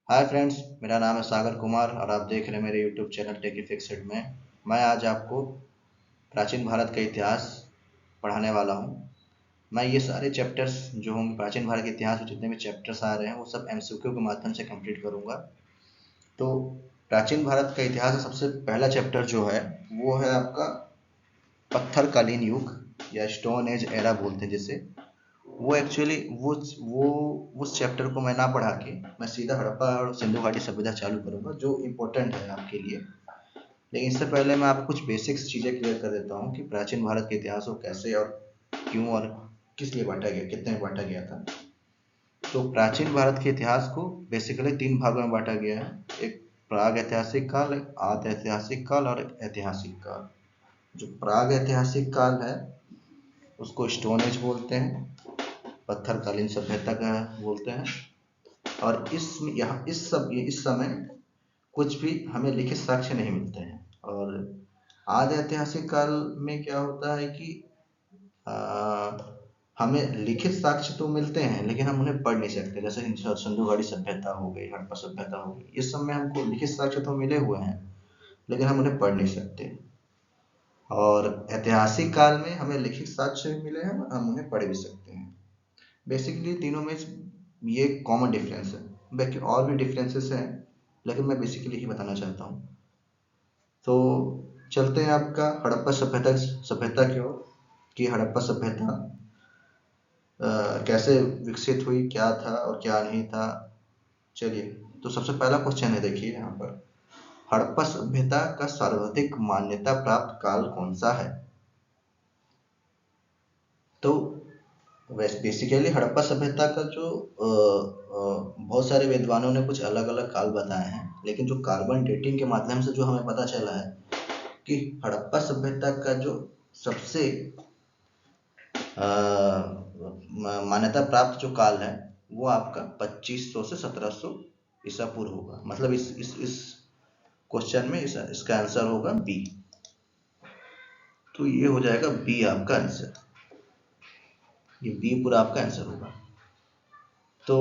Hi friends, मेरा नाम है सागर कुमार और आप देख रहे हैं मेरे यूट्यूब चैनल टेकी फिक्सेड में। मैं आज आपको प्राचीन भारत का इतिहास पढ़ाने वाला हूँ। मैं ये सारे चैप्टर्स जो होंगे प्राचीन भारत के इतिहास में जितने भी चैप्टर्स आ रहे हैं वो सब एमसीक्यू के माध्यम से कंप्लीट करूँगा। तो प्राचीन भारत का इतिहास का सबसे पहला चैप्टर जो है वो है आपका पत्थरकालीन युग या स्टोन एज एरा बोलते हैं जिसे। वो एक्चुअली वो उस चैप्टर को मैं ना पढ़ा के मैं सीधा हड़प्पा और सिंधु घाटी सभ्यता चालू करूंगा जो इम्पोर्टेंट है आपके लिए। लेकिन इससे पहले मैं आपको कुछ बेसिक्स चीज़ें क्लियर कर देता हूँ कि प्राचीन भारत के इतिहास को कैसे और क्यों और किस लिए बांटा गया, कितने में बांटा गया था। तो प्राचीन भारत के इतिहास को बेसिकली तीन भागों में बांटा गया है। एक प्राग ऐतिहासिक काल, एक आद्य ऐतिहासिक काल और एक ऐतिहासिक काल। जो प्राग ऐतिहासिक काल है उसको स्टोन एज बोलते हैं, पत्थरकालीन सभ्यता का बोलते हैं। और इस समय कुछ भी हमें लिखित साक्ष्य नहीं मिलते हैं। और आदि ऐतिहासिक काल में क्या होता है कि आ, हमें लिखित साक्ष्य तो मिलते हैं लेकिन हम उन्हें पढ़ नहीं सकते। जैसे सिंधु घाटी सभ्यता हो गई, हड़प्पा सभ्यता हो गई, इस सब में हमको लिखित साक्ष्य तो मिले हुए हैं लेकिन हम उन्हें पढ़ नहीं सकते। और ऐतिहासिक काल में हमें लिखित साक्ष्य भी मिले हैं, हम उन्हें पढ़ भी सकते हैं। बेसिकली तीनों में ये कॉमन डिफरेंस है। बाकी और भी डिफरेंसेस हैं लेकिन मैं बेसिकली ही बताना चाहता हूँ। तो चलते हैं आपका हड़प्पा सभ्यता की ओर कि हड़प्पा सभ्यता कैसे विकसित हुई, क्या था और क्या नहीं था। चलिए, तो सबसे पहला क्वेश्चन है, देखिए यहाँ पर, हड़प्पा सभ्यता का सर्वाधिक मान्यता प्राप्त काल कौन सा है। तो बेसिकली हड़प्पा सभ्यता का जो बहुत सारे विद्वानों ने कुछ अलग अलग काल बताए हैं, लेकिन जो कार्बन डेटिंग के माध्यम से जो हमें पता चला है कि हड़प्पा सभ्यता का जो सबसे मान्यता प्राप्त जो काल है वो आपका 2500 से 1700 ईसा पूर्व होगा। मतलब इस क्वेश्चन में इसका आंसर होगा बी। तो ये हो जाएगा बी आपका आंसर, ये बी पूरा आपका आंसर होगा। तो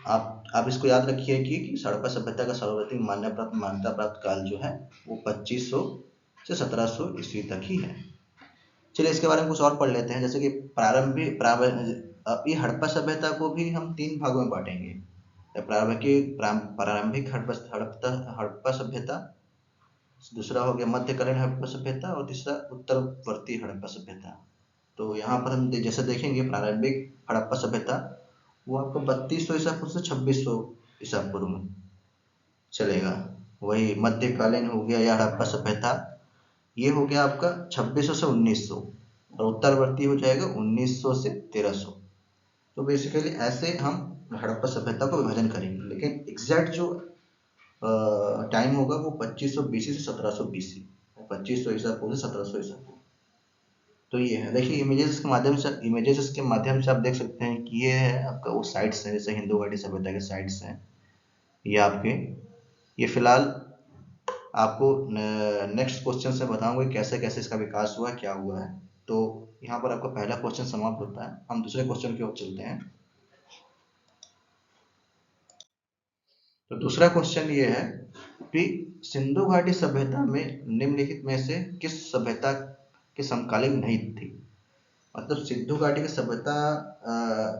आप इसको याद रखिए कि हड़प्पा सभ्यता का सर्वाधिक मान्यता प्राप्त काल जो है वो 2500 से 1700 ईस्वी तक ही है। चलिए इसके बारे में कुछ और पढ़ लेते हैं। जैसे कि ये हड़प्पा सभ्यता को भी हम तीन भागों में बांटेंगे। प्रारंभिक हड़प्पा सभ्यता, दूसरा हो गया मध्यकालीन हड़प्पा सभ्यता और तीसरा उत्तरवर्ती हड़प्पा सभ्यता। तो यहाँ पर हम जैसे देखेंगे प्रारंभिक हड़प्पा सभ्यता वो आपको 3200 ईसा पूर्व से 2600 ईसा पूर्व में चलेगा। वही मध्यकालीन हो गया या हड़प्पा सभ्यता, ये हो गया आपका 2600 से 1900 और उत्तरवर्ती हो जाएगा 1900 से 1300। तो बेसिकली ऐसे हम हड़प्पा सभ्यता को विभाजन करेंगे, लेकिन एग्जैक्ट जो टाइम होगा वो 2500 बीसी से 1700 बीसी, 2500 ईसा पूर्व से 1700 ईसा पूर्व। तो ये है, देखिए इमेजेस के माध्यम से आप देख सकते हैं कि ये है आपका वो साइट्स हैं, जैसे हिंदू घाटी सभ्यता के साइट्स हैं ये आपके। ये फिलहाल आपको नेक्स्ट क्वेश्चन से बताऊंगा कैसे कैसे इसका विकास हुआ, क्या हुआ है। तो यहाँ पर आपका पहला क्वेश्चन समाप्त होता है, हम दूसरे क्वेश्चन की ओर चलते हैं। तो दूसरा क्वेश्चन ये है कि सिंधु घाटी सभ्यता में निम्नलिखित में से किस सभ्यता के समकालीन नहीं थी। मतलब सिंधु घाटी की सभ्यता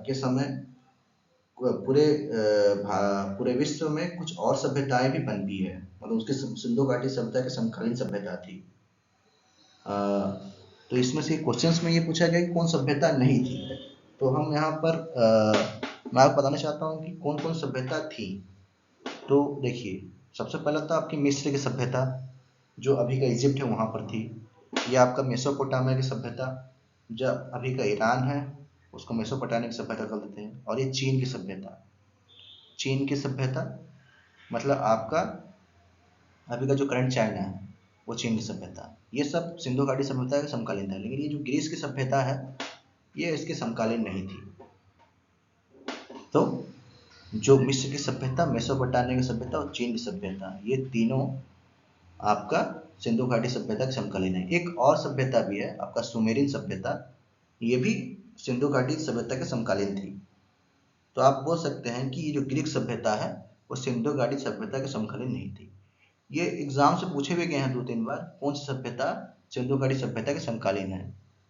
के समय पूरे विश्व में कुछ और सभ्यताएं भी बनती है, मतलब उसके सिंधु घाटी सभ्यता के समकालीन सभ्यता थी। तो इसमें से क्वेश्चंस में ये पूछा गया कि कौन सभ्यता नहीं थी। तो हम यहाँ पर मैं आपको बताना चाहता हूँ कि कौन कौन सभ्यता थी। तो देखिए, सबसे पहला तो आपकी मिस्र की सभ्यता जो अभी का इजिप्ट है वहाँ पर थी। ये आपका मेसोपोटामिया की सभ्यता जो अभी का ईरान है उसको मेसोपोटामिया की सभ्यता कर देते हैं। और ये चीन की सभ्यता मतलब आपका अभी का जो करंट चाइना है वो चीन की सभ्यता। ये सब सिंधु घाटी सभ्यता के समकालीन था। लेकिन ये जो ग्रीस की सभ्यता है ये इसके समकालीन नहीं थी। तो जो मिस्र की सभ्यता, मेसोपोटामिया की सभ्यता और चीन की सभ्यता, ये तीनों आपका सिंधु घाटी सभ्यता के समकालीन है। एक और सभ्यता भी है आपका सुमेरियन सभ्यता, ये भी सिंधु घाटी सभ्यता के समकालीन थी। तो आप बोल सकते हैं कि ये जो ग्रीक सभ्यता है वो सिंधु घाटी सभ्यता के समकालीन नहीं थी। ये एग्जाम से पूछे भी गए हैं 2-3 बार, कौन सी सभ्यता सिंधु घाटी सभ्यता के समकालीन है।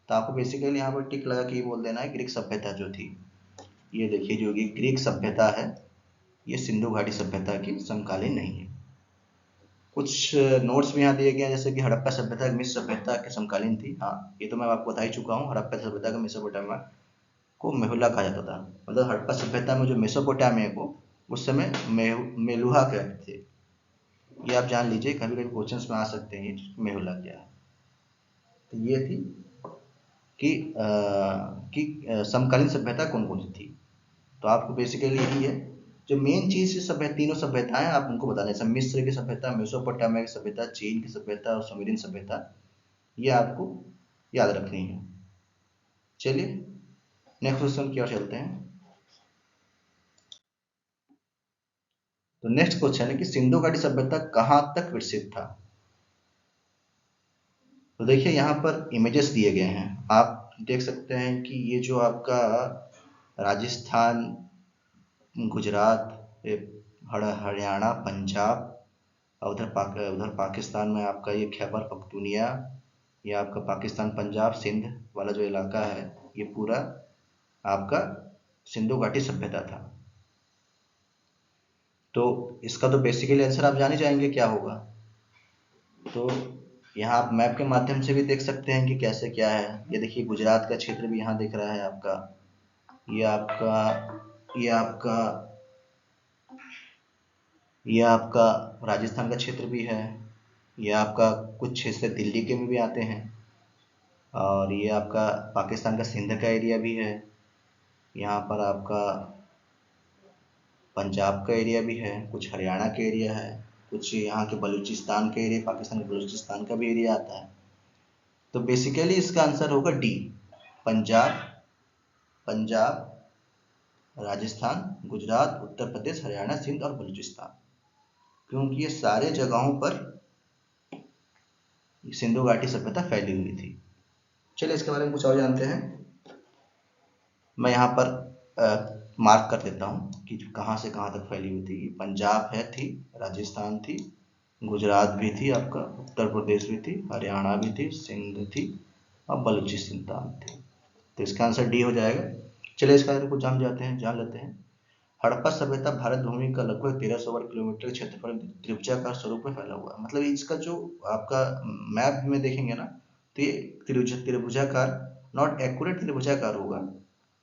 तो आपको बेसिकली यहाँ पर टिक लगा के ये बोल देना है ग्रीक सभ्यता जो थी। ये देखिए जो ये ग्रीक सभ्यता है ये सिंधु घाटी सभ्यता की समकालीन नहीं है। कुछ नोट्स भी यहाँ दिए गए हैं, जैसे कि हड़प्पा सभ्यता मिस्र सभ्यता के समकालीन थी। हाँ, ये तो मैं आपको बता ही चुका हूँ। हड़प्पा सभ्यता का मेसोपोटामिया को मेहुला कहा जाता था। मतलब हड़प्पा सभ्यता में जो मेसोपोटामिया को उस समय मेलुहा कहते थे। ये आप जान लीजिए, कभी कभी क्वेश्चंस में आ सकते हैं मेहुला क्या है। तो ये थी कि समकालीन सभ्यता कौन कौन सी थी। तो आपको बेसिकली यही है जो मेन चीज सभ्यता, तीनों सभ्यताएं आप उनको बताने, जैसे मिस्र की सभ्यता, मेसोपोटामिया की सभ्यता, चीन की सभ्यता और सुमेरियन सभ्यता, ये आपको याद रखनी है। चलिए नेक्स्ट क्वेश्चन की ओर चलते हैं। तो नेक्स्ट क्वेश्चन है कि सिंधु घाटी सभ्यता कहाँ तक विकसित था। तो देखिए यहाँ पर इमेजेस दिए गए हैं, आप देख सकते हैं कि ये जो आपका राजस्थान, गुजरात, हरियाणा, पंजाब, उधर पाकिस्तान में आपका ये खैबर पख्तूनिया, ये आपका पाकिस्तान पंजाब सिंध वाला जो इलाका है, ये पूरा आपका सिंधु घाटी सभ्यता था। तो इसका तो बेसिकली आंसर आप जान ही जाएंगे क्या होगा। तो यहाँ आप मैप के माध्यम से भी देख सकते हैं कि कैसे क्या है। ये देखिए गुजरात का क्षेत्र भी यहाँ दिख रहा है आपका, ये आपका ये आपका ये आपका राजस्थान का क्षेत्र भी है, ये आपका कुछ हिस्से दिल्ली के में भी आते हैं, और ये आपका पाकिस्तान का सिंध का एरिया भी है, यहाँ पर आपका पंजाब का एरिया भी है, कुछ हरियाणा का एरिया है, कुछ यहाँ के बलूचिस्तान का एरिया, पाकिस्तान के बलूचिस्तान का भी एरिया आता है। तो बेसिकली इसका आंसर होगा डी, पंजाब, राजस्थान, गुजरात, उत्तर प्रदेश, हरियाणा, सिंध और बलूचिस्तान, क्योंकि ये सारे जगहों पर सिंधु घाटी सभ्यता फैली हुई थी। चलिए इसके बारे में कुछ और जानते हैं। मैं यहाँ पर मार्क कर देता हूँ कि कहाँ से कहाँ तक फैली हुई थी। पंजाब थी, राजस्थान थी, गुजरात भी थी, आपका उत्तर प्रदेश भी थी, हरियाणा भी थी, सिंध थी और बलूचिस्तान थी। तो इसका आंसर डी हो जाएगा। चलिए इसका आंसर कुछ जान लेते हैं। हड़प्पा सभ्यता भारत भूमि का लगभग 1300 वर्ग किलोमीटर क्षेत्रफल त्रिभुजाकार स्वरूप में फैला हुआ है। मतलब इसका जो आपका मैप में देखेंगे ना, तो ये त्रिभुजाकार, नॉट एक्यूरेट त्रिभुजाकार होगा,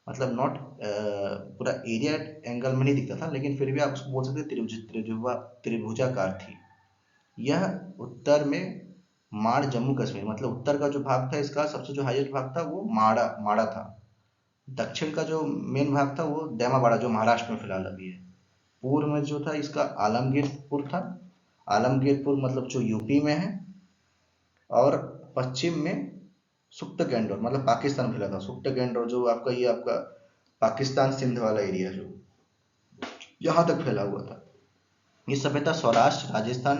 मतलब नॉट पूरा एरिया एंगल में नहीं दिखता था, लेकिन फिर भी आप उसको बोल सकते त्रिभुजाकार थी। यह उत्तर में माड़ जम्मू कश्मीर, मतलब उत्तर का जो भाग था इसका सबसे जो हाईएस्ट भाग था वो माड़ा था। दक्षिण का जो मेन भाग था वो दैमाबाड़ा जो महाराष्ट्र में फिलहाल अभी है। पूर्व में जो था इसका आलमगीरपुर था, आलमगीरपुर मतलब जो यूपी में है, और पश्चिम में सुख्त-गैंडोर मतलब पाकिस्तान में फैला था। सुख्त-गैंडोर जो आपका ये आपका पाकिस्तान सिंध वाला एरिया जो यहाँ तक फैला हुआ था। ये सभ्यता सौराष्ट्र, राजस्थान,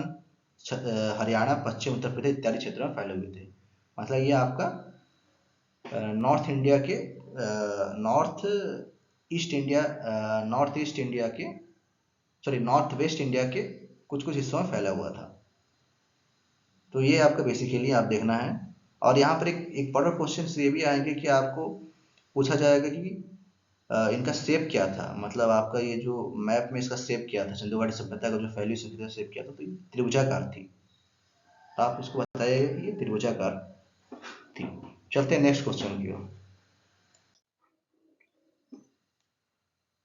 हरियाणा, पश्चिम उत्तर प्रदेश इत्यादि क्षेत्रों में फैले हुए थे। मतलब ये आपका नॉर्थ इंडिया के नॉर्थ ईस्ट इंडिया के नॉर्थ वेस्ट इंडिया के कुछ कुछ हिस्सों में फैला हुआ था। तो ये आपका बेसिकली आप देखना है। और यहाँ पर एक बड़ा क्वेश्चन ये भी आएंगे कि आपको पूछा जाएगा कि इनका शेप क्या था, मतलब आपका ये जो मैप में इसका शेप क्या था, सिंधु घाटी सभ्यता का जो फैली सभ्यता शेप क्या था, तो ये त्रिभुजाकार थी। तो आप इसको बताइएगा कि ये त्रिभुजाकार थी। चलते हैं नेक्स्ट क्वेश्चन की ओर।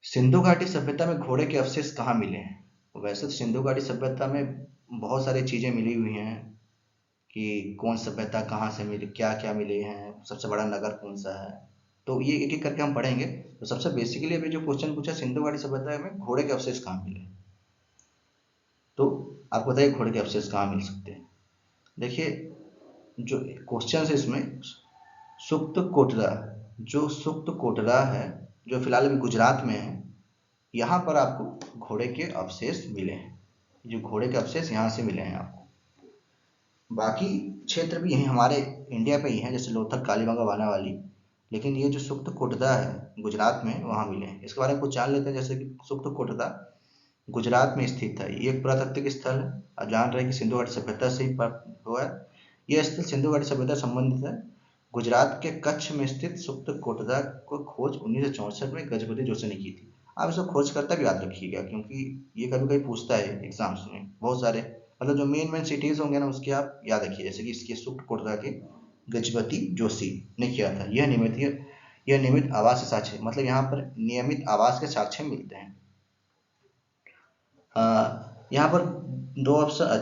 सिंधु घाटी सभ्यता में घोड़े के अवशेष कहाँ मिले हैं। वैसे तो सिंधु घाटी सभ्यता में बहुत सारी चीजें मिली हुई हैं कि कौन सभ्यता कहाँ से मिली, क्या क्या मिले हैं, सबसे बड़ा नगर कौन सा है, तो ये एक एक करके हम पढ़ेंगे। तो सबसे बेसिकली अभी जो क्वेश्चन पूछा सिंधु घाटी सभ्यता में घोड़े के अवशेष कहाँ मिले, तो आप बताइए घोड़े के अवशेष कहाँ मिल सकते हैं। देखिए जो क्वेश्चन है इसमें सुक्त कोटरा है जो फिलहाल अभी गुजरात में है, यहाँ पर आपको घोड़े के अवशेष मिले हैं। जो घोड़े के अवशेष यहाँ से मिले हैं आपको। बाकी क्षेत्र भी यहीं हमारे इंडिया पे ही हैं, जैसे लोथल, कालीबंगा, वानावाली, लेकिन ये जो सुक्त कोटदा है गुजरात में वहाँ मिले हैं। इसके बारे में कुछ जान लेते हैं। जैसे कि सुक्त कोटदा गुजरात में स्थित है। ये एक पुरातात्विक स्थल है। आप जान रहे हैं कि सिंधु घाटी सभ्यता से ही प्राप्त हुआ है। यह स्थल सिंधु घाटी सभ्यता से संबंधित है। गुजरात के कच्छ में स्थित सुप्त कोटदा को खोज 1964 में गजपति जोशी ने की थी। आप इसको खोजकर्ता भी याद रखिएगा, क्योंकि ये कभी कभी पूछता है एग्जाम्स में बहुत सारे, मतलब जो मेन मेन सिटीज होंगे ना उसके आप याद रखिए, जैसे कि इसके सुप्त कोटदा के गजपति जोशी ने किया था। यह नियमित आवास साक्ष्य, मतलब यहाँ पर नियमित आवास के साक्ष्य मिलते हैं। यहाँ पर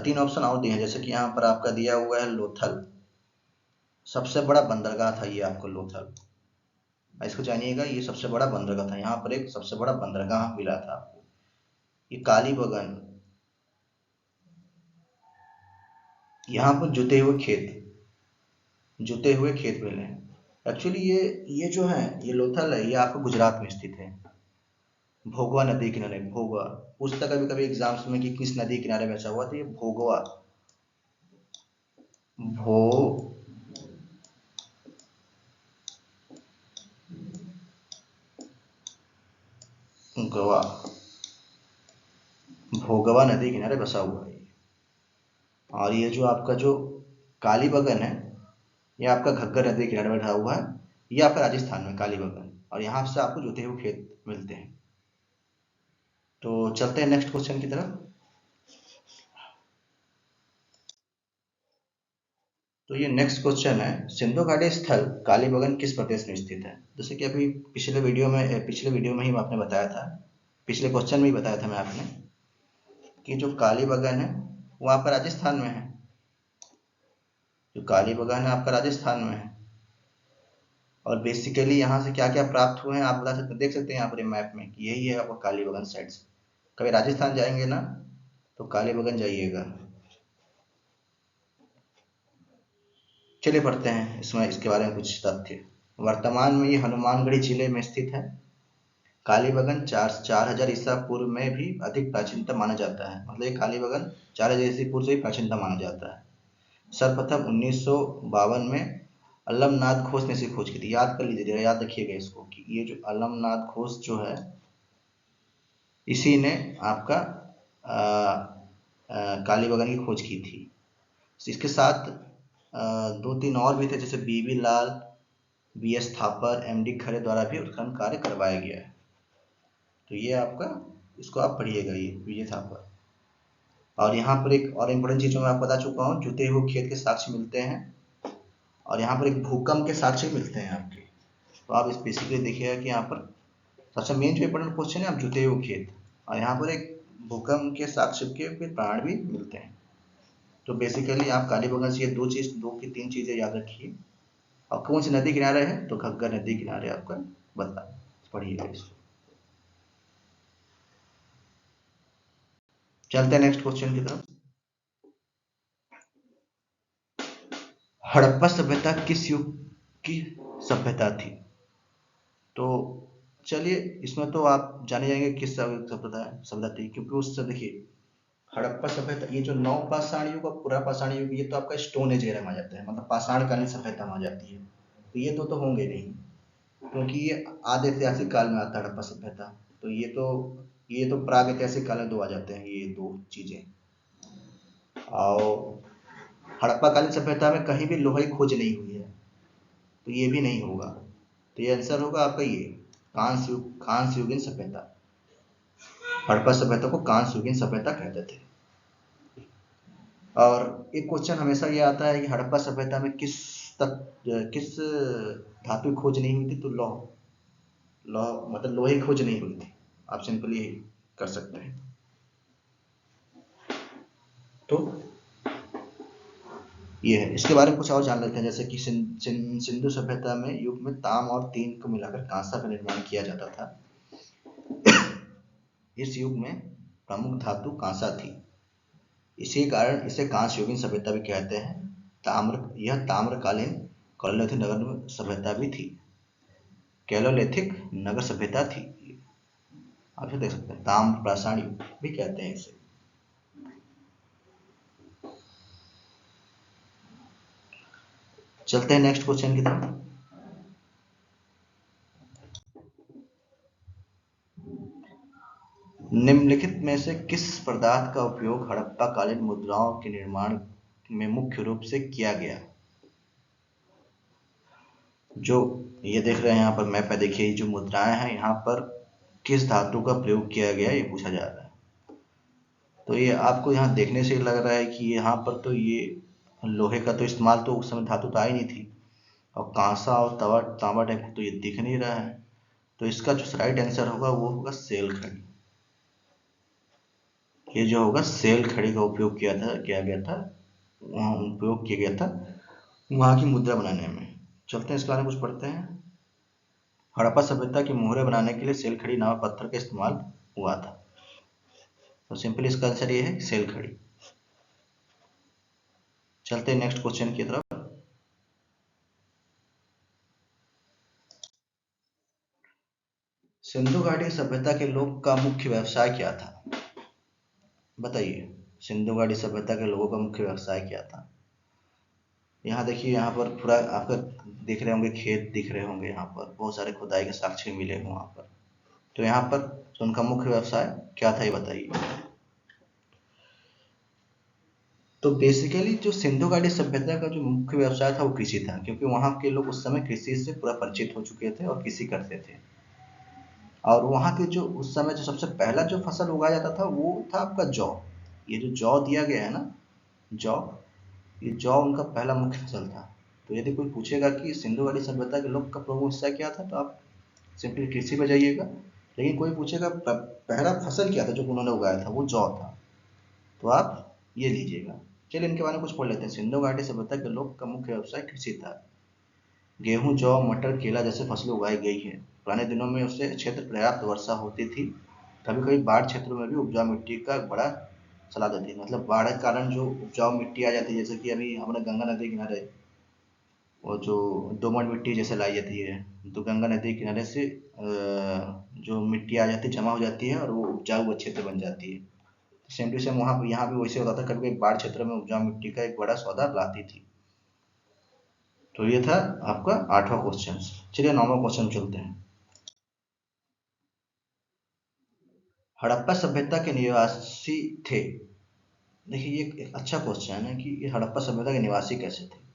तीन ऑप्शन और दिए हैं, जैसे कि यहाँ पर आपका दिया हुआ है लोथल, सबसे बड़ा बंदरगाह था ये आपको लोथल, इसको जानिएगा, ये सबसे बड़ा बंदरगाह था। यहाँ पर एक सबसे बड़ा बंदरगाह मिला था आपको। ये कालीबंगन, यहाँ पर जुते हुए खेत मिले हैं। एक्चुअली ये जो है, ये लोथल है, ये आपको गुजरात में स्थित है, भोगवा नदी किनारे। भोगवा पूछता कभी कभी एग्जाम्स में कि किस नदी किनारे बसा हुआ, तो ये भोगवा, भोगवा भोगवा नदी किनारे बसा हुआ है। और ये जो आपका जो कालीबंगन है, ये आपका घग्गर नदी किनारे बैठा हुआ है। ये आपका राजस्थान में कालीबंगन, और यहाँ से आपको जुते हुए खेत मिलते हैं। तो चलते हैं नेक्स्ट क्वेश्चन की तरफ। तो ये नेक्स्ट क्वेश्चन है, सिंधु घाटी स्थल कालीबंगन किस प्रदेश में स्थित है। जैसे कि अभी पिछले वीडियो में ही आपने बताया था, पिछले क्वेश्चन में ही बताया था मैं आपने, कि जो कालीबंगन है वो आपका राजस्थान में है। जो कालीबंगन है आपका राजस्थान में है। और बेसिकली यहाँ से क्या क्या प्राप्त हुए हैं आप बता सकते, देख सकते हैं यहाँ पर मैप में कि यही है आपका कालीबंगन साइड से। कभी राजस्थान जाएंगे ना तो कालीबंगन जाइएगा। चलिए पढ़ते हैं इसमें इसके बारे में कुछ तथ्य। वर्तमान में ये हनुमानगढ़ी जिले में स्थित है। कालीबंगन 4000 ईसा पूर्व में भी अधिक प्राचीनतम माना जाता है, मतलब ये कालीबंगन 4000 ईसा पूर्व से भी प्राचीनतम माना जाता है। सर्वप्रथम 1952 में अलमनाथ घोष ने इसे खोज की थी। याद कर लीजिएगा, याद रखिएगा इसको, कि ये जो अलमनाथ घोष जो है, इसी ने आपका कालीबंगन की खोज की थी। इसके साथ दो तीन और भी थे, जैसे B B Lal, B S Thapar, M D Khare द्वारा भी उत्खनन कार्य करवाया गया है। तो ये आपका, इसको आप पढ़िएगा, ये विजय थापर। और यहाँ पर एक और इम्पोर्टेंट चीज जो मैं आपको बता चुका हूँ, जुते हुए खेत के साक्ष्य मिलते हैं। और यहाँ पर एक भूकंप के साक्ष्य मिलते हैं आपके। तो आप इस बेसिकली देखिएगा कि यहाँ पर सबसे मेन जो इम्पोर्टेंट क्वेश्चन है, आप जुते हुए खेत, और यहाँ पर एक भूकंप के साक्ष्य के फिर प्रमाण भी मिलते हैं। तो बेसिकली आप कालीबंगन से ये दो की तीन चीजें याद रखिए। और कौन सी नदी किनारे है, तो घग्गर नदी किनारे आपका बता, पढ़िएगा इसको। चलते हैं नेक्स्ट क्वेश्चन की तरफ। हड़प्पा सभ्यता किस युग की सभ्यता थी। तो चलिए, इसमें तो आप जाने जाएंगे किस सभ्यता थी, क्योंकि उससे देखिए हड़प्पा सभ्यता, ये जो नव पाषाण युग और पूरा पाषाण युग, ये तो आपका स्टोन एज एरा में आ जाता है, मतलब पाषाण कालीन सभ्यता में आ जाती है। तो ये तो होंगे नहीं, क्योंकि ये आदि ऐतिहासिक काल में आता है हड़प्पा सभ्यता। तो ये तो प्राग ऐतिहासिक काल में दो आ जाते हैं, ये दो चीजें। और हड़प्पा कालीन सभ्यता में कहीं भी लोहे की खोज नहीं हुई है, तो ये भी नहीं होगा। तो ये आंसर होगा आपका ये कांस्य युगीन सभ्यता। हड़प्पा सभ्यता को कांस्य युगीन सभ्यता कहते थे। और एक क्वेश्चन हमेशा ये आता है कि हड़प्पा सभ्यता में किस धातु की खोज नहीं हुई थी, तो लौह मतलब लोहे की खोज नहीं हुई थी। आप सिंपली कर सकते हैं। तो ये है, इसके बारे में कुछ और जान लेते हैं, जैसे कि सिंधु सभ्यता में युग में ताम और तीन को मिलाकर कांसा का निर्माण किया जाता था। इस युग में प्रमुख धातु कांसा थी, इसी कारण इसे कांस्य युगीन सभ्यता भी कहते हैं। यह ताम्रकालीन कैलोलिथिक नगर सभ्यता भी थी, कैलोलिथिक नगर सभ्यता थी। आप देख सकते हैं, ताम्र पाषाण युग भी कहते हैं इसे। चलते हैं नेक्स्ट क्वेश्चन की तरफ। निम्नलिखित में से किस पदार्थ का उपयोग हड़प्पा कालीन मुद्राओं के निर्माण में मुख्य रूप से किया गया? जो ये देख रहे हैं यहाँ पर मैप में, देखिए जो मुद्राएं हैं यहाँ पर किस धातु का प्रयोग किया गया ये पूछा जा रहा है। तो ये आपको यहाँ देखने से लग रहा है कि यहाँ पर तो ये लोहे का तो इस्तेमाल तो उस समय धातु तो आई नहीं थी, और कांसा और तवा तांबा टाइप तो ये दिख नहीं रहा है। तो इसका जो राइट आंसर होगा वो होगा सेल खड़ी। ये जो होगा सेल खड़ी का उपयोग किया गया था, वहाँ उपयोग किया गया था वहाँ की मुद्रा बनाने में। चलते हैं इसके बारे में कुछ पढ़ते हैं। हड़प्पा सभ्यता की मोहरें बनाने के लिए सेल खड़ी नामक पत्थर का इस्तेमाल हुआ था। तो सिंपली इसका आंसर ये है सेल खड़ी। चलते हैं नेक्स्ट क्वेश्चन की तरफ। सिंधु घाटी सभ्यता के लोग का मुख्य व्यवसाय क्या था? बताइए, सिंधु घाटी सभ्यता के लोगों का मुख्य व्यवसाय क्या था? यहाँ देखिए, यहाँ पर पूरा आपका दिख रहे होंगे, खेत दिख रहे होंगे, यहाँ पर बहुत सारे खुदाई के साक्ष्य मिले हैं वहाँ पर। तो यहाँ पर तो उनका मुख्य व्यवसाय क्या था ये बताइए। तो बेसिकली जो सिंधु घाटी सभ्यता का जो मुख्य व्यवसाय था वो कृषि था, क्योंकि वहाँ के लोग उस समय कृषि से पूरा परिचित हो चुके थे और कृषि करते थे। और वहाँ के जो उस समय जो सबसे पहला जो फसल उगाया जाता था वो था आपका जौ। ये जो जौ दिया गया है ना, जौ, ये जौ उनका पहला मुख्य फसल था। तो यदि कोई पूछेगा कि सिंधु घाटी सभ्यता के लोग का प्रमुख हिस्सा क्या था, तो आप सिंपली कृषि पे जाइएगा। लेकिन कोई पूछेगा पहला फसल क्या था जो उन्होंने उगाया था, वो जौ था, तो आप ये लीजिएगा। चलिए इनके बारे में कुछ पढ़ लेते हैं। सिंधु घाटी सभ्यता के लोग का मुख्य व्यवसाय कृषि था। गेहूं, जौ, मटर, केला जैसे फसलें उगाई गई है। पुराने दिनों में उससे क्षेत्र पर्याप्त वर्षा होती थी। कभी कभी बाढ़ क्षेत्रों में भी उपजाऊ मिट्टी का बड़ा सलाह देती है। मतलब बाढ़ के कारण जो उपजाऊ मिट्टी आ जाती है, जैसे कि अभी हमारे गंगा नदी किनारे वो जो दोमट मिट्टी जैसे लाई जाती है, तो गंगा नदी किनारे से जो मिट्टी आ जाती है, जमा हो जाती है और वो उपजाऊ क्षेत्र बन जाती है। सेम टू सेम वहाँ यहाँ भी वैसे होता था। कभी कभी बाढ़ क्षेत्र में उपजाऊ मिट्टी का एक बड़ा सौदा लाती थी। तो ये था आपका 8वां क्वेश्चन। चलिए 9वां क्वेश्चन चलते हैं। हड़प्पा सभ्यता के निवासी थे। देखिए ये एक अच्छा क्वेश्चन है कि ये हड़प्पा सभ्यता के निवासी कैसे थे।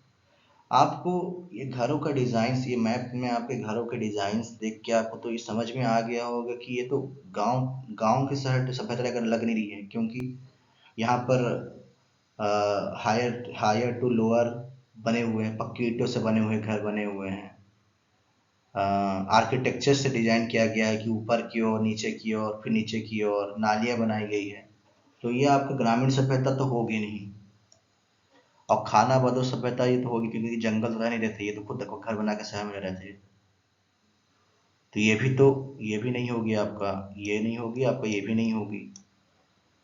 आपको ये घरों का डिजाइन, ये मैप में आपके घरों के डिजाइन देख के आपको तो ये समझ में आ गया होगा कि ये तो गांव गांव के शहर सभ्यता अगर लग नहीं रही है, क्योंकि यहाँ पर हायर हायर टू लोअर बने हुए हैं, पक्की ईंटों से बने हुए घर बने हुए हैं। आर्किटेक्चर से डिजाइन किया गया है कि ऊपर की ओर, नीचे की ओर, फिर नीचे की ओर नालियाँ बनाई गई है। तो ये आपका ग्रामीण सभ्यता तो होगी नहीं। और खाना बदो सभ्यता ये तो होगी, क्योंकि जंगल रह नहीं रहते, ये तो खुद देखो घर बना के शहर में रहते हैं। तो ये भी नहीं होगी आपका, ये नहीं होगी आपका, ये भी नहीं होगी।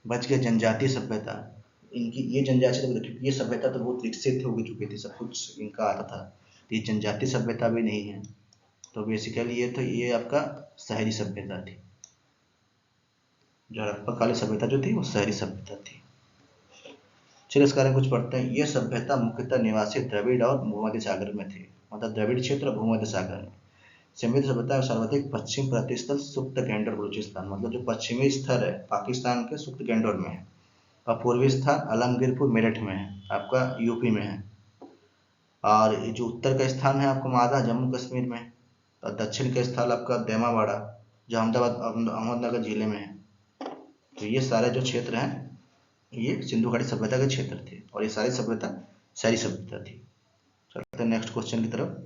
बच गया जनजातीय सभ्यता। इनकी ये जनजातीय सभ्यता, क्योंकि ये सभ्यता तो बहुत विकसित हो चुकी थी, सब कुछ इनका आता था। तो ये जनजातीय सभ्यता भी नहीं है। तो बेसिकली ये तो ये आपका शहरी सभ्यता थी। जो हड़प्पा काली सभ्यता जो थी वो शहरी सभ्यता थी। चलिए इस बारे में कुछ पढ़ते हैं। ये सभ्यता मुख्यतः निवासी द्रविड़ और भूमध्य सागर में थे। मतलब द्रविड़ क्षेत्र और भूमध्य सागर में। समृद्ध सभ्यता सर्वाधिक पश्चिम प्रतिस्थल सुप्त गैंडोर बलूचिस्तान, मतलब जो पश्चिमी स्तर है पाकिस्तान के सुप्त गैंडोर में है, और पूर्वी स्थान आलमगीरपुर मेरठ में है, आपका यूपी में है। और जो उत्तर का स्थान है आपका मादा जम्मू कश्मीर में है। और दक्षिण का स्थल आपका देमावाड़ा जो अहमदनगर जिले में है। तो ये सारे जो क्षेत्र हैं ये सिंधु घाटी सभ्यता के क्षेत्र थे, और ये सारी सभ्यता शहरी सभ्यता थी। चलते हैं नेक्स्ट क्वेश्चन की तरफ।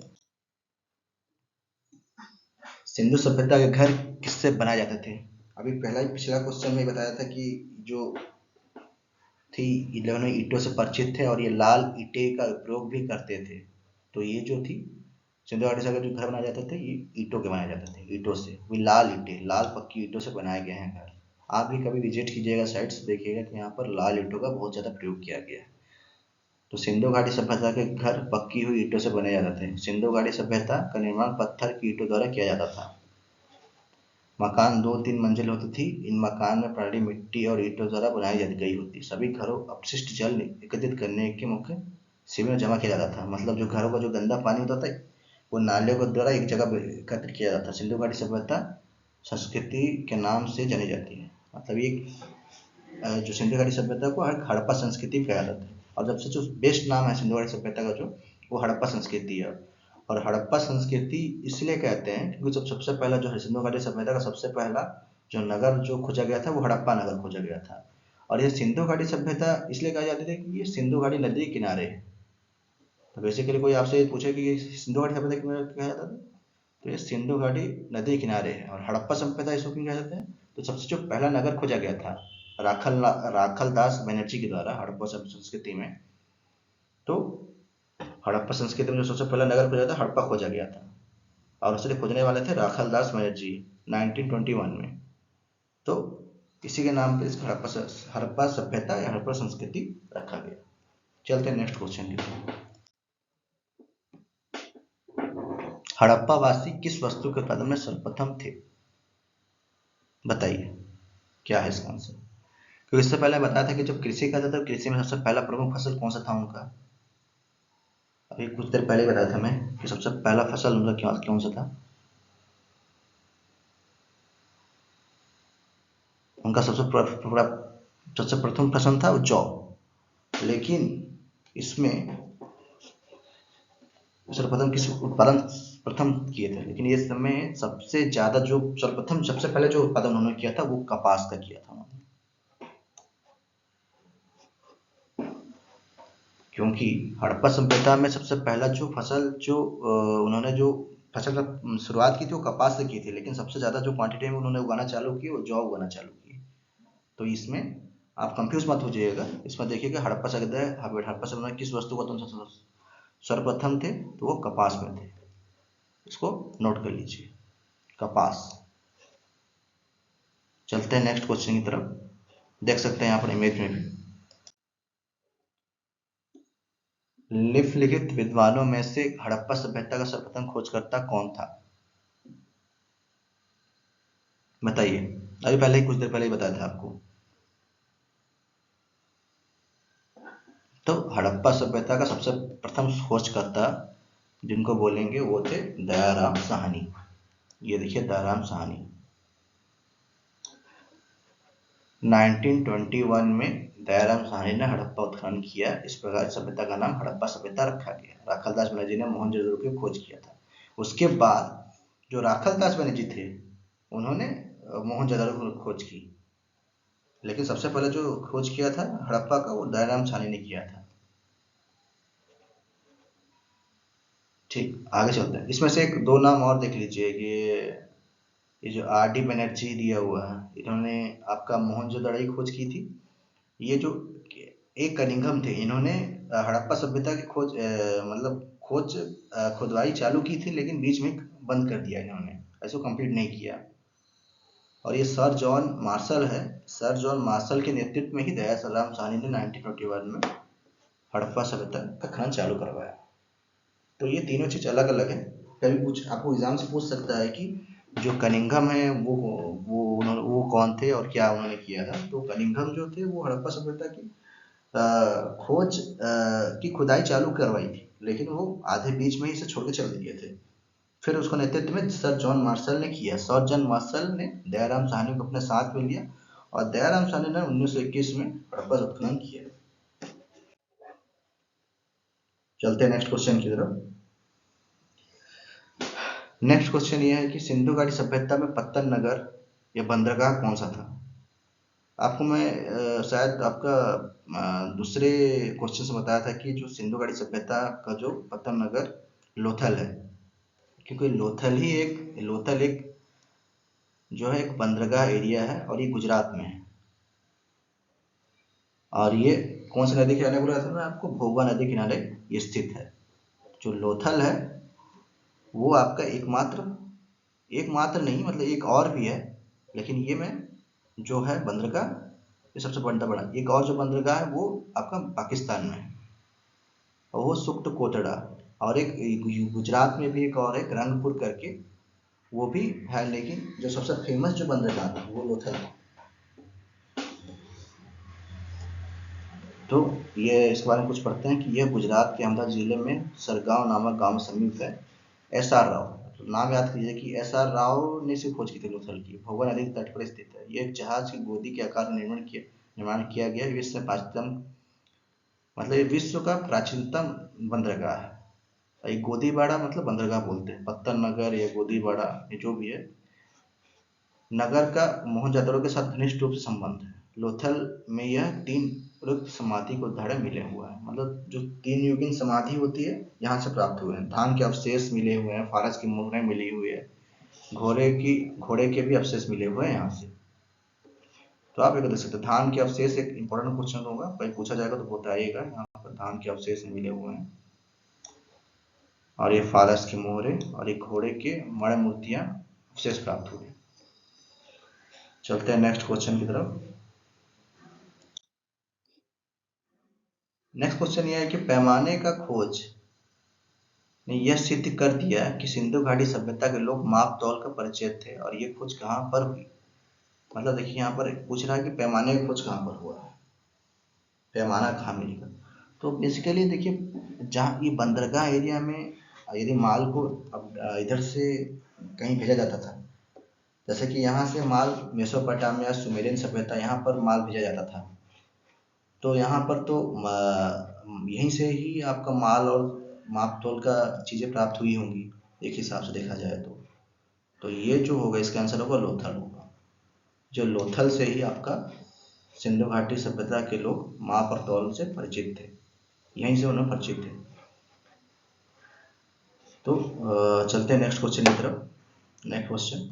सिंधु सभ्यता के घर किससे बनाए जाते थे? अभी पहला ही पिछला क्वेश्चन में बताया था कि जो थी इन्होंने ईंटों से परिचित थे और ये लाल ईंटे का उपयोग भी करते थे। तो ये जो थी सिंधु घाटी से जो घर बनाए जाते थे ये ईंटों के बनाए जाते थे, ईंटों से, वो लाल ईंटे, लाल पक्की ईंटों से बनाए गए हैं घर। आप भी कभी विजिट कीजिएगा साइट्स, देखिएगा कि यहाँ पर लाल ईंटों का बहुत ज़्यादा प्रयोग किया गया है। तो सिंधु घाटी सभ्यता के घर पक्की हुई ईंटों से बने जाते थे। सिंधु घाटी सभ्यता का निर्माण पत्थर की ईंटों द्वारा किया जाता था। मकान 2-3 मंजिल होती थी। इन मकान में प्रणाली मिट्टी और ईंटों द्वारा बनाई गई होती। सभी घरों अपशिष्ट जल एकत्रित करने के मुख्य शिविर में जमा किया जाता था। मतलब जो घरों का जो गंदा पानी होता था वो नालियों के द्वारा एक जगह एकत्रित किया जाता। सिंधु घाटी सभ्यता संस्कृति के नाम से जानी जाती है। मतलब ये जो सिंधु घाटी सभ्यता को हड़प्पा संस्कृति कहा जाता है। और सबसे जो बेस्ट नाम है सिंधु घाटी सभ्यता का जो, वो हड़प्पा संस्कृति है। और हड़प्पा संस्कृति इसलिए कहते हैं क्योंकि जब सबसे पहला जो है सिंधु घाटी सभ्यता का सबसे पहला जो नगर जो खोजा गया था वो हड़प्पा नगर खोजा गया था। और ये सिंधु घाटी सभ्यता इसलिए कहा जाती थी कि ये सिंधु घाटी नदी के किनारे है। तो बेसिकली कोई आपसे ये पूछे कि ये सिंधु घाटी सभ्यता क्यों कहा जाता था, तो ये सिंधु घाटी नदी के किनारे है। और हड़प्पा सभ्यता इसको क्यों कह जाते हैं, तो सबसे जो पहला नगर खोजा गया था राखल दास बनर्जी के द्वारा हड़प्पा संस्कृति में। तो हड़प्पा संस्कृति में जो सबसे पहला नगर खोजा था हड़प्पा खोजा गया था, और उसे खोजने वाले थे राखल दास बनर्जी 1921 में। तो इसी के नाम पे इसका हड़प्पा सभ्यता या हड़प्पा संस्कृति रखा गया। चलते हैं नेक्स्ट क्वेश्चन की तरफ। हड़प्पा वासी किस वस्तु के उत्पादन में सर्वप्रथम थे, बताइए क्या है इसका आंसर। क्योंकि इससे पहले बताया था कि जब कृषि का था तो कृषि में सबसे पहला प्रमुख फसल कौन सा था उनका। अभी कुछ देर पहले बताया था मैं कि सबसे पहला फसल उनका कौन सा था। उनका सबसे प्रथम फसल था जौ। लेकिन इसमें सर्वप्रथम किस उत्पादन प्रथम किए थे, लेकिन ये समय सबसे ज्यादा जो सर्वप्रथम सबसे पहले जो उत्पादन उन्होंने किया था वो कपास का किया था उन्होंने। क्योंकि हड़प्पा सभ्यता में सबसे पहला जो फसल जो उन्होंने जो फसल का शुरुआत की थी वो कपास से की थी, लेकिन सबसे ज्यादा जो क्वांटिटी में उन्होंने उगाना चालू की वो जौ उगाना चालू की। तो इसमें आप कंफ्यूज मत हो जाइएगा, इसमें देखिएगा हड़प्पा सभ्यता किस वस्तु का सर्वप्रथम थे, तो वो कपास में थे। इसको नोट कर लीजिए, कपास। चलते हैं नेक्स्ट क्वेश्चन की तरफ। देख सकते हैं यहाँ पर इमेज में भी निम्नलिखित विद्वानों में से हड़प्पा सभ्यता का सर्वप्रथम खोजकर्ता कौन था, बताइए। अभी पहले ही कुछ देर पहले ही बताया था आपको। तो हड़प्पा सभ्यता का सबसे प्रथम खोजकर्ता जिनको बोलेंगे वो थे दयाराम साहनी। ये देखिए दयाराम साहनी 1921 में दयाराम साहनी ने हड़प्पा उत्खनन किया। इस प्रकार सभ्यता का नाम हड़प्पा सभ्यता रखा गया। राखालदास बनर्जी ने मोहनजोदड़ो की खोज किया था। उसके बाद जो राखालदास बनर्जी थे उन्होंने मोहनजोदड़ो की खोज की, लेकिन सबसे पहले जो खोज किया था हड़प्पा का वो दयाराम साहनी ने किया था। ठीक, आगे चलते हैं। इसमें से एक दो नाम और देख लीजिए कि ये जो आर डी बनर्जी दिया हुआ है, इन्होंने आपका मोहनजोदड़ो की खोज की थी। ये जो एक कनिंघम थे, इन्होंने हड़प्पा सभ्यता की खोज खुदवाई चालू की थी, लेकिन बीच में बंद कर दिया इन्होंने, ऐसे कंप्लीट नहीं किया। और ये सर जॉन मार्शल है, सर जॉन मार्शल के नेतृत्व में ही दयाराम साहनी ने 1921 में हड़प्पा सभ्यता का खनन चालू करवाया। तो ये तीनों चीज अलग अलग है। कभी कुछ आपको एग्जाम से पूछ सकता है कि जो कनिंघम है वो कौन थे और क्या उन्होंने किया था। तो कनिंघम जो थे वो हड़प्पा सभ्यता की खोज की खुदाई चालू करवाई थी, लेकिन वो आधे बीच में ही इसे छोड़ के चल दिए थे। फिर उसको नेतृत्व में सर जॉन मार्शल ने किया। सर जॉन मार्शल ने दयाराम साहनी को अपने साथ में लिया और दयाराम साहनी ने 1921 में हड़प्पा उत्खनन किया। चलते हैं नेक्स्ट क्वेश्चन की तरफ। नेक्स्ट क्वेश्चन ये है कि सिंधु घाटी सभ्यता में पत्तन नगर या बंदरगाह कौन सा था। आपको मैं शायद आपका दूसरे क्वेश्चन से बताया था कि जो सिंधु घाटी सभ्यता का जो पत्तन नगर लोथल है, क्योंकि लोथल एक जो है एक बंदरगाह एरिया है और ये गुजरात में है। और ये कौन सी नदी किनारे बोला था मैं आपको, भोगवा नदी किनारे ये स्थित है। जो लोथल है वो आपका एकमात्र नहीं, मतलब एक और भी है, लेकिन ये में जो है बंदरगाह ये सबसे बड़ा। एक और जो बंदरगाह है वो आपका पाकिस्तान में है और वो सुक्त कोटड़ा। और एक गुजरात में भी एक और है रंगपुर करके, वो भी है, लेकिन जो सबसे फेमस जो बंदरगाह था वो लोथल था। तो ये इसके बारे में कुछ पढ़ते हैं कि यह गुजरात के अहमदाबाद जिले में सरगांव नामक गांव समीप है। एस आर राव तो नाम याद कीजिए कि SR राव ने इसे खोज की थी लोथल की। भोगन नदी के तट पर स्थित है। ये एक जहाज की गोदी के आकार में निर्माण किया गया। विश्व में प्राचीनतम, मतलब ये विश्व का प्राचीनतम बंदरगाह है। ये गोदीबाड़ा मतलब बंदरगाह बोलते हैं। पत्तन नगर या गोदीबाड़ा, ये जो भी है, नगर का मोहनजोदड़ो के साथ घनिष्ठ रूप से संबंध है। लोथल में यह 3 प्रयुक्त समाधि को उदाहरण मिले हुआ है। मतलब जो 3 युगीन समाधि होती है, यहाँ से प्राप्त हुए हैं। धान के अवशेष मिले हुए हैं, फारस की मुहरें मिली हुई है, घोड़े के भी अवशेष मिले हुए हैं यहाँ से। तो आप एक देख सकते हैं, धान के अवशेष एक इंपॉर्टेंट क्वेश्चन होगा, कहीं पूछा जाएगा तो बताइएगा। यहाँ पर धान के अवशेष मिले हुए हैं, और ये फारस की मोहरे और ये घोड़े के मणि मूर्तियां अवशेष प्राप्त हुए। चलते हैं नेक्स्ट क्वेश्चन की तरफ। नेक्स्ट क्वेश्चन यह है कि पैमाने का खोज ने यह सिद्ध कर दिया कि सिंधु घाटी सभ्यता के लोग माप तौल का परिचित थे। और ये खोज कहाँ पर हुई? मतलब देखिए, यहाँ पर पूछ रहा है कि पैमाने का खोज कहाँ पर हुआ है, पैमाना कहाँ मिलेगा। तो बेसिकली देखिए, जहाँ ये बंदरगाह एरिया में यदि माल को अब इधर से कहीं भेजा जाता था, जैसे कि यहाँ से माल मेसोपोटामिया, सुमेरियन सभ्यता, यहाँ पर माल भेजा जाता था, तो यहाँ पर तो यहीं से ही आपका माल और माप तोल का चीज़ें प्राप्त हुई होंगी, एक हिसाब से देखा जाए तो ये जो होगा, इसका आंसर होगा लोथल होगा। जो लोथल से ही आपका सिंधु घाटी सभ्यता के लोग माप और तौल से परिचित थे, यहीं से उन्हें परिचित थे। तो चलते हैं नेक्स्ट क्वेश्चन की तरफ। नेक्स्ट क्वेश्चन,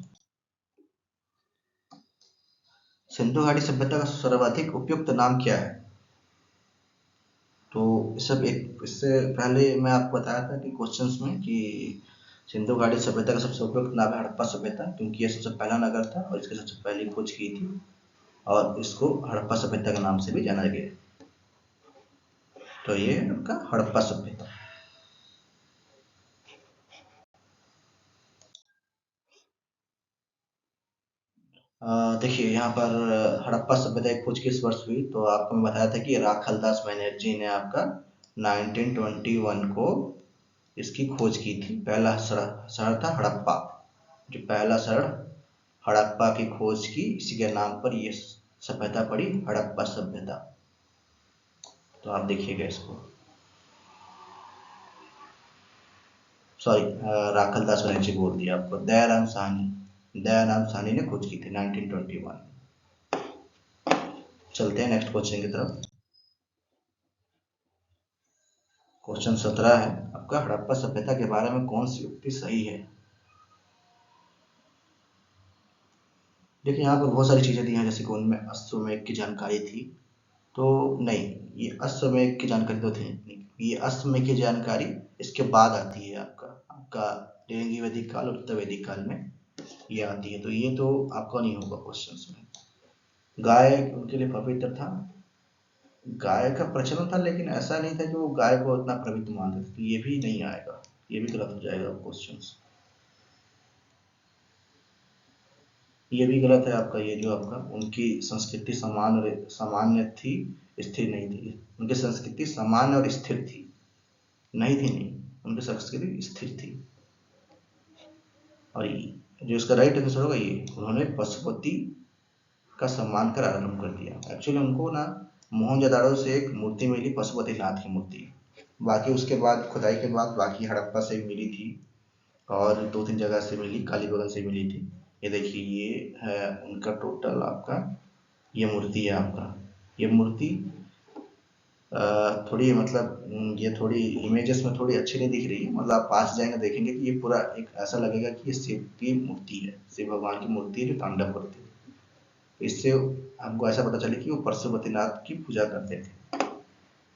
सिंधु घाटी सभ्यता का सर्वाधिक उपयुक्त नाम क्या है? तो इससे पहले मैं आपको बताया था कि क्वेश्चंस में कि सिंधु घाटी सभ्यता का सबसे उपयुक्त नाम है हड़प्पा सभ्यता, क्योंकि यह सबसे पहला नगर था और इसकी सबसे पहली खोज की थी, और इसको हड़प्पा सभ्यता के नाम से भी जाना गया। तो ये आपका हड़प्पा सभ्यता। देखिए, यहाँ पर हड़प्पा सभ्यता की खोज किस वर्ष हुई, तो आपको मैं बताया था कि राखलदास बनर्जी ने आपका 1921 को इसकी खोज की थी। पहला शहर था हड़प्पा, जो पहला शहर हड़प्पा की खोज की, इसी के नाम पर ये सभ्यता पड़ी, हड़प्पा सभ्यता। तो आप देखिएगा इसको, सॉरी, राखलदास बनर्जी बोल दिया आपको, दयाराम साहनी ने खोज की थी 1921। चलते हैं नेक्स्ट क्वेश्चन की तरफ। क्वेश्चन 17 है आपका, हड़प्पा सभ्यता के बारे में कौन सी उक्ति सही है? देखिए, यहाँ पर बहुत सारी चीजें दी हैं, जैसे कि उनमें अश्वमेध की जानकारी थी, तो नहीं, ये अश्वमेध की जानकारी तो थी नहीं। ये अश्वमेध की जानकारी इसके बाद आती है, आपका आपका तेरहवीं वैदिक काल और उत्तर वैदिक काल में ये आती है, तो ये तो आपका नहीं होगा क्वेश्चन में। गाय उनके लिए पवित्र था, गाय का प्रचलन था, लेकिन ऐसा नहीं था कि वो गाय को उतना पवित्र मानते थे, तो ये भी नहीं आएगा, ये भी गलत हो जाएगा क्वेश्चन। ये भी गलत है आपका, ये जो आपका उनकी संस्कृति सामान्य थी, स्थिर नहीं थी। उनकी संस्कृति सामान्य और स्थिर थी, नहीं थी नहीं, उनकी संस्कृति स्थिर थी। और जो इसका राइट आंसर होगा, ये उन्होंने पशुपति का सम्मान कर आरंभ कर दिया। एक्चुअली उनको ना मोहनजोदाड़ो से एक मूर्ति मिली, पशुपतिनाथ की मूर्ति, बाकी उसके बाद खुदाई के बाद बाकी हड़प्पा से मिली थी, और 2-3 जगह से मिली, कालीबंगन से मिली थी। ये देखिए, ये है उनका टोटल आपका, ये मूर्ति है आपका। ये मूर्ति थोड़ी, मतलब ये थोड़ी इमेजेस में थोड़ी अच्छी नहीं दिख रही है, मतलब आप पास जाएंगे देखेंगे कि ये पूरा एक ऐसा लगेगा कि ये शिव की मूर्ति है, शिव भगवान की मूर्ति है जो तांडव करती है। इससे आपको ऐसा पता चले कि वो पशुपतिनाथ की पूजा करते थे।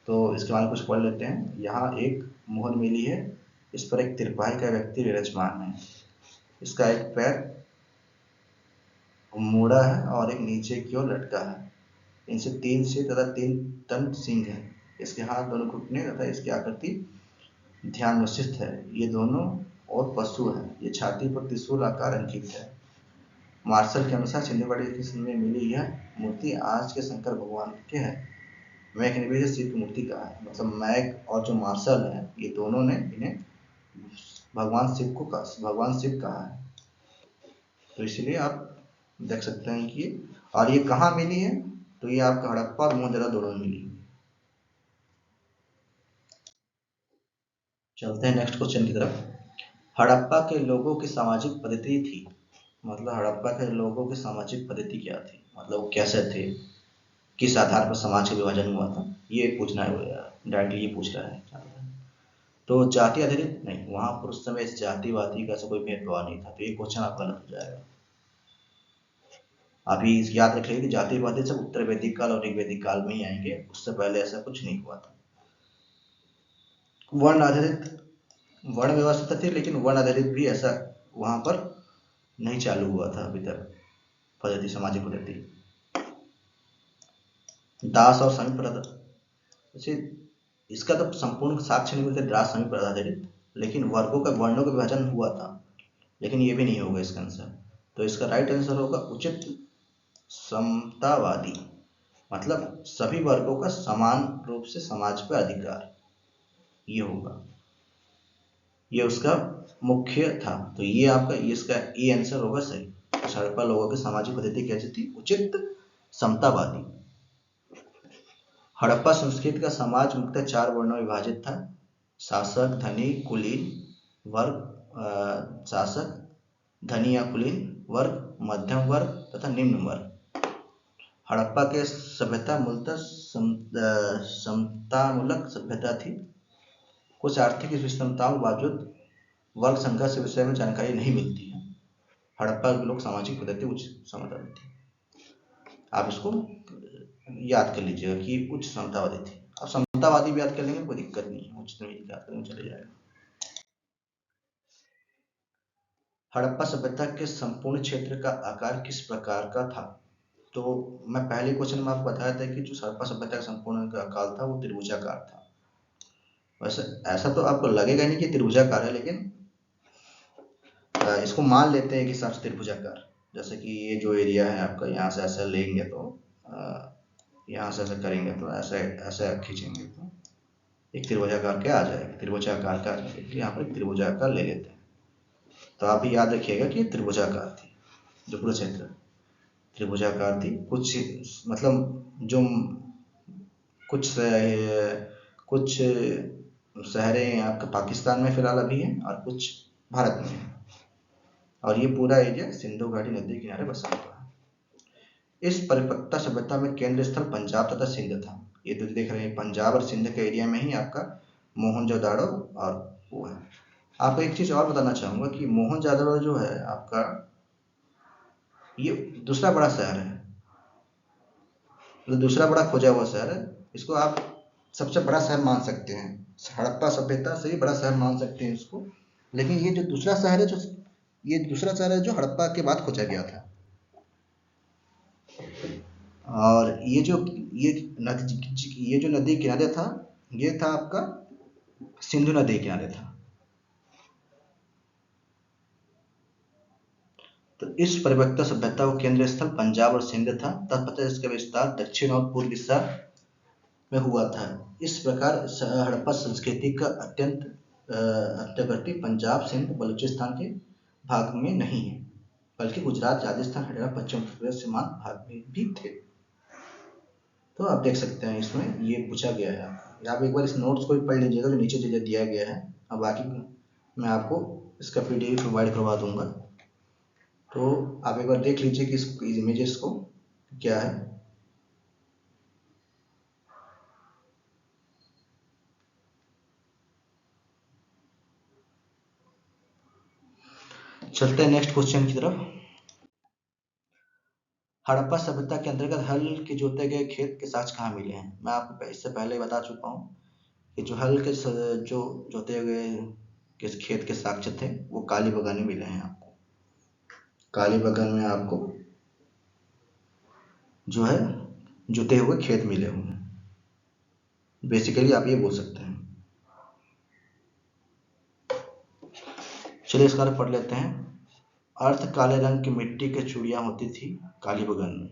तो इसके बारे में कुछ पढ़ लेते हैं। यहाँ एक मोहन मिली है, इस पर एक तिरपाई का व्यक्ति विराजमान है। इसका एक पैर मुड़ा है और एक नीचे की ओर लटका है। इनसे 3 सिर तथा 3 तन सींग है। इसके हाथ दोनों घुटने तथा इसकी आकृति ध्यान वशिष्ठ है। ये दोनों और पशु है। ये छाती पर त्रिशूल आकार अंकित है। मार्शल के अनुसार सिंधु घाटी में मिली यह मूर्ति आज के शंकर भगवान के है। मैक ने शिव की मूर्ति कहा है, मतलब मैक और जो मार्शल है, ये दोनों ने इन्हें भगवान शिव कहाँ है। तो इसलिए आप देख सकते हैं कि और ये कहाँ मिली है, तो ये आपका हड़प्पा और मोहनजोदड़ो दोनों में मिली। चलते हैं नेक्स्ट क्वेश्चन की तरफ। हड़प्पा के लोगों की सामाजिक पद्धति थी, मतलब हड़प्पा के लोगों की सामाजिक पद्धति क्या थी, मतलब वो कैसे थे, किस आधार पर समाज का विभाजन हुआ था, ये पूछना है। डायरेक्टली ये पूछ रहा है। तो जाति आधारित नहीं, वहां पर उस समय जातिवादी का ऐसा कोई भेदभाव नहीं था, तो ये क्वेश्चन आपका गलत हो जाएगा। अभी याद रखिए कि जातिवादी सब उत्तर वैदिक काल और ऋग्वैदिक काल में ही आएंगे, उससे पहले ऐसा कुछ नहीं हुआ था। वर्ण आधारित वर्ण व्यवस्था थी, लेकिन वर्ण आधारित भी ऐसा वहां पर नहीं चालू हुआ था अभी तक पद्धति, सामाजिक पद्धति। दास और समी प्रथा, इसका तो संपूर्ण साक्ष्य नहीं मिलते दास समी प्रथा आधारित, लेकिन वर्णों का विभाजन हुआ था, लेकिन ये भी नहीं होगा इसका आंसर। तो इसका राइट आंसर होगा उचित समतावादी, मतलब सभी वर्गों का समान रूप से समाज पर अधिकार, ये होगा, ये उसका मुख्य था। तो ये आपका इसका ये आंसर होगा सही। हड़प्पा लोगों की सामाजिक पद्धति कैसी थी, उचित समतावादी। हड़प्पा संस्कृति का समाज मुख्यतः 4 वर्णों में विभाजित था: शासक, धनी, कुलीन वर्ग, शासक, धनी या कुलीन वर्ग, मध्यम वर्ग तथा निम्न वर्ग। हड़प्पा के सभ्यता मूलतः समतामूलक सभ्यता थी। कुछ आर्थिक विषमताओं के बावजूद वर्ग संघर्ष के विषय में जानकारी नहीं मिलती है। हड़प्पा के लोग सामाजिक पद्धति उच्च समतावादी थी। आप इसको याद कर लीजिएगा कि उच्च समतावादी थी। अब समतावादी भी याद कर लेंगे, कोई दिक्कत नहीं है, उच्च याद करने चले जाएगा। हड़प्पा सभ्यता के संपूर्ण क्षेत्र का आकार किस प्रकार का था। तो मैं पहले क्वेश्चन में आपको बताया था कि जो हड़प्पा सभ्यता का संपूर्ण आकार था वो त्रिभुजाकार था। वैसे ऐसा तो आपको लगेगा नहीं कि त्रिभुजाकार है, लेकिन इसको मान लेते हैं कि सब त्रिभुजाकार। जैसे कि ये जो एरिया है आपका, यहाँ से ऐसा लेंगे तो यहाँ से ऐसा करेंगे तो ऐसा ऐसा खींचेंगे तो एक त्रिभुजाकार क्या आ जाएगा, त्रिभुजाकार का आ जाएगा। यहाँ पर त्रिभुजाकार ले लेते हैं। तो आप भी याद रखिएगा कि त्रिभुजाकार थी, जो पूरा क्षेत्र त्रिभुजाकार थी। कुछ मतलब जो कुछ शहरें आपका पाकिस्तान में फिलहाल अभी हैं और कुछ भारत में हैं, और ये पूरा एरिया सिंधु घाटी नदी किनारे बसा हुआ है। इस परिपक्वता सभ्यता में केंद्र स्थल पंजाब तथा सिंध था। ये तो देख रहे हैं, पंजाब और सिंध के एरिया में ही आपका मोहनजोदाड़ो और वो है। आपको एक चीज और बताना चाहूंगा कि मोहनजोदाड़ो जो है आपका, ये दूसरा बड़ा शहर है, दूसरा बड़ा खोजा हुआ शहर है। इसको आप सबसे बड़ा शहर मान सकते हैं, हड़प्पा सभ्यता से भी बड़ा शहर मान सकते हैं इसको। लेकिन ये जो दूसरा शहर है, जो हड़प्पा के बाद खोजा गया था। और ये जो नदी किनारे था, ये था आपका सिंधु नदी किनारे था। तो इस परिपक्वता सभ्यता का केंद्र स्थल पंजाब और सिंध था, तत्पश्चात इसका विस्तार दक्षिण और पूर्व दिशा में हुआ था। इस प्रकार हड़प्पा संस्कृति का अत्यंत पंजाब, सिंध, बलूचिस्तान के भाग में नहीं है, बल्कि गुजरात, राजस्थान, हरियाणा, पश्चिम उत्तर प्रदेश सीमांत भाग में भी थे। तो आप देख सकते हैं इसमें ये पूछा गया है। आप एक बार इस नोट्स को भी पढ़ लीजिएगा जो नीचे दिया गया है, और बाकी मैं आपको इसका पीडीएफ प्रोवाइड करवा दूंगा। तो आप एक बार देख लीजिए कि इस इमेजेस को क्या है। चलते हैं नेक्स्ट क्वेश्चन की तरफ। हड़प्पा सभ्यता के अंतर्गत हल के जोते गए खेत के साक्ष्य कहाँ मिले हैं। मैं आपको इससे पहले बता चुका हूँ कि जो हल के जो जोते गए किस खेत के साक्ष्य थे वो कालीबंगान में मिले हैं आपको। कालीबंगान में आपको जो है जुते हुए खेत मिले हुए हैं, बेसिकली आप ये बोल सकते हैं। चलिए इसका पढ़ लेते हैं। अर्थ काले रंग की मिट्टी की चूड़ियां होती थी कालीबंगान में।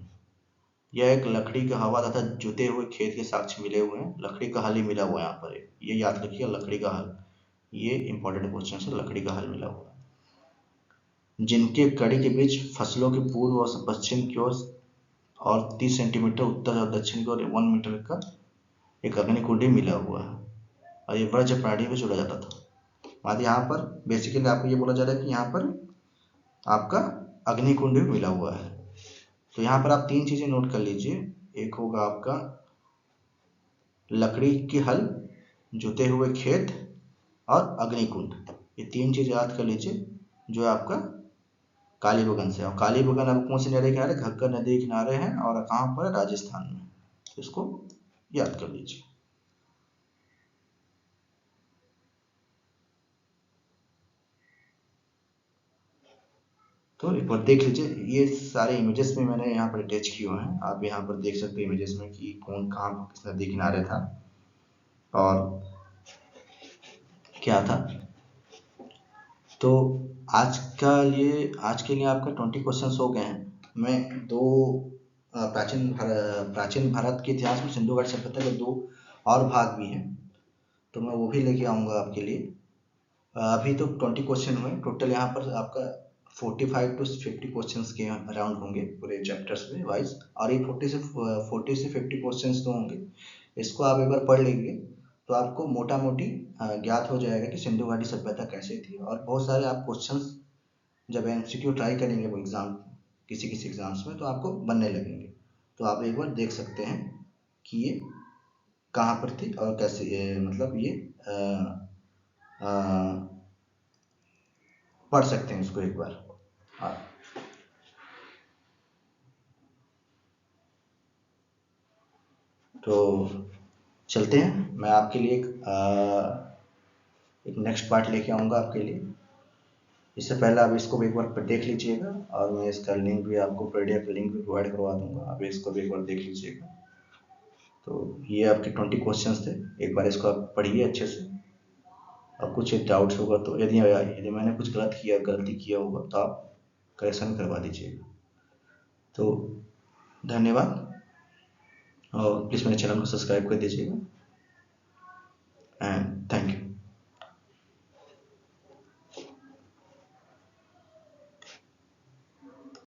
यह एक लकड़ी का हवा तथा जुते हुए खेत के साक्ष्य मिले हुए हैं। लकड़ी का हल ही मिला हुआ है यहाँ पर, ये याद रखिए, लकड़ी का हल। ये इंपॉर्टेंट क्वेश्चन है, लकड़ी का हल मिला हुआ है। जिनके कड़ी के बीच फसलों के पूर्व और पश्चिम की ओर और 30 सेंटीमीटर उत्तर और दक्षिण की ओर 1 मीटर का एक अग्निकुंडी मिला हुआ है, और ये व्रज प्राणी में जोड़ा जाता था। बाद यहाँ पर बेसिकली आपको ये बोला जा रहा है कि यहाँ पर आपका अग्निकुंड भी मिला हुआ है। तो यहाँ पर आप 3 चीजें नोट कर लीजिए। एक होगा आपका लकड़ी की हल, जुते हुए खेत और अग्निकुंड। ये 3 चीज याद कर लीजिए जो है आपका कालीबंगन से। और कालीबंगन अब कौन से नदी किनारे? घग्गर नदी के किनारे है, और कहाँ पर? राजस्थान में। इसको याद कर लीजिए। तो एक बार देख लीजिए, ये सारे इमेजेस में मैंने यहाँ पर अटैच किए हुए हैं। आप यहाँ पर देख सकते हैं इमेजेस में कि कौन कहाँ किस नदी किनारे था और क्या था। तो आज के लिए आपका 20 क्वेश्चंस हो गए हैं। मैं दो प्राचीन भारत के इतिहास में सिंधु घाटी सभ्यता के 2 और भाग भी हैं, तो मैं वो भी लेके आऊँगा आपके लिए। अभी तो 20 क्वेश्चन हुए टोटल। यहाँ पर आपका 45 टू 50 क्वेश्चंस के अराउंड होंगे पूरे चैप्टर्स में वाइज, और ये 40 से 50 क्वेश्चंस तो होंगे। इसको आप एक बार पढ़ लेंगे तो आपको मोटा मोटी ज्ञात हो जाएगा कि सिंधु घाटी सभ्यता कैसे थी। और बहुत सारे आप क्वेश्चंस जब एमसीक्यू ट्राई करेंगे वो एग्ज़ाम, किसी किसी एग्ज़ाम्स में, तो आपको बनने लगेंगे। तो आप एक बार देख सकते हैं कि ये कहाँ पर थी और कैसे, मतलब ये अ, पढ़ सकते हैं इसको एक बार। हाँ, तो चलते हैं। मैं आपके लिए एक नेक्स्ट पार्ट लेके आऊँगा आपके लिए। इससे पहले आप इसको एक बार देख लीजिएगा, और मैं इसका लिंक भी आपको, पीडीएफ लिंक भी प्रोवाइड करवा दूंगा, आप इसको भी एक बार देख लीजिएगा। तो ये आपके 20 क्वेश्चंस थे। एक बार इसको आप पढ़िए अच्छे से। और कुछ डाउट्स होगा तो, यदि यदि मैंने कुछ गलती किया होगा तो आप करेक्शन करवा दीजिएगा। तो धन्यवाद, और प्लीज़ मेरे चैनल को सब्सक्राइब कर दीजिएगा। एंड